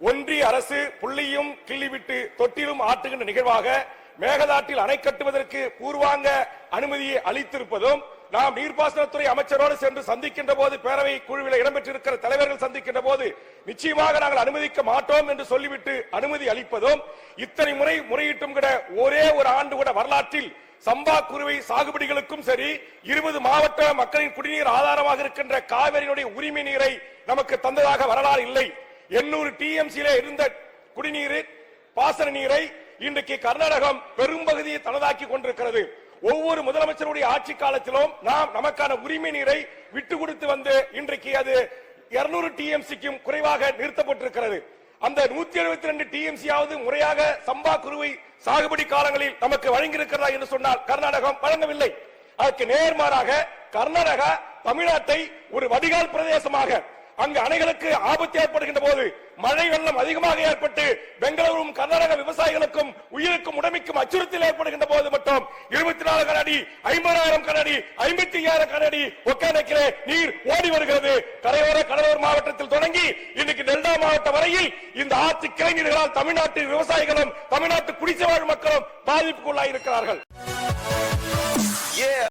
ஒன்றிய அரசு புள்ளியும் கிள்ளிவிட்டு தொட்டிலும் ஆட்டுகின்ற நிகழ்வாக மேகதாட்டில் அணை கட்டுவதற்கு பூர்வாங்க அனுமதியை அளித்திருப்பதும், நாம் நீர்ப்பாசனத்துறை அமைச்சரோடு சென்று சந்திக்கின்ற போது, பேரவை குழுவில் இடம்பெற்றிருக்கிற தலைவர்கள் சந்திக்கின்ற போது நிச்சயமாக நாங்கள் அனுமதிக்க மாட்டோம் என்று சொல்லிவிட்டு அனுமதி அளிப்பதும், இத்தனை முறை முறையிட்டும் கூட ஒரே ஒரு ஆண்டு கூட வரலாற்றில் சம்பா குறுவை சாகுபடிகளுக்கும் சரி 20 மாவட்ட மக்களின் குடிநீர் ஆதாரமாக இருக்கின்ற காவிரியினுடைய உரிமை நீரை நமக்கு தந்ததாக வரலாறு இல்லை. 800 TMC இருந்த குடிநீர் பாசன நீரை இன்றைக்கு கர்நாடகம் பெரும்பகுதியை தனதாக்கி கொண்டிருக்கிறது. ஒவ்வொரு முதலமைச்சருடைய ஆட்சி காலத்திலும் நாம் நமக்கான உரிமை நீரை விட்டு கொடுத்து வந்து இன்றைக்கு அது 200 TMCக்கும் குறைவாக நிறுத்தப்பட்டிருக்கிறது. அந்த 172 TMCயாவது முறையாக சம்பா குறுவை சாகுபடி காலங்களில் நமக்கு வழங்கியிருக்கிறதா என்று சொன்னால் கர்நாடகம் வழங்கவில்லை. அதற்கு நேர்மாறாக கர்நாடகா தமிழ்நாட்டை ஒரு வடிகால் பிரதேசமாக, அங்கு அணைகளுக்கு ஆபத்து ஏற்படுகின்ற போது, மழை வெள்ளம் அதிகமாக ஏற்பட்டு பெங்களூரும் கர்நாடக விவசாயிகளுக்கும் உயிருக்கும் உடமைக்கும் அச்சுறுத்தல் ஏற்படுகின்ற போது மட்டும் 24 கனஅடி, 50,000 கனஅடி, 55,000 கனஅடி ஒகேனக்கலிலே நீர் ஓடி வருகிறது. கரையோர கடலூர் மாவட்டத்தில் தொடங்கி இன்னைக்கு டெல்டா மாவட்டம் வரையில் இந்த ஆற்று கிளை நீர்களால் தமிழ்நாட்டு விவசாயிகளும் தமிழ்நாட்டு குடிசை வாழ் மக்களும் பாதிப்புக்குள்ளாயிருக்கிறார்கள்.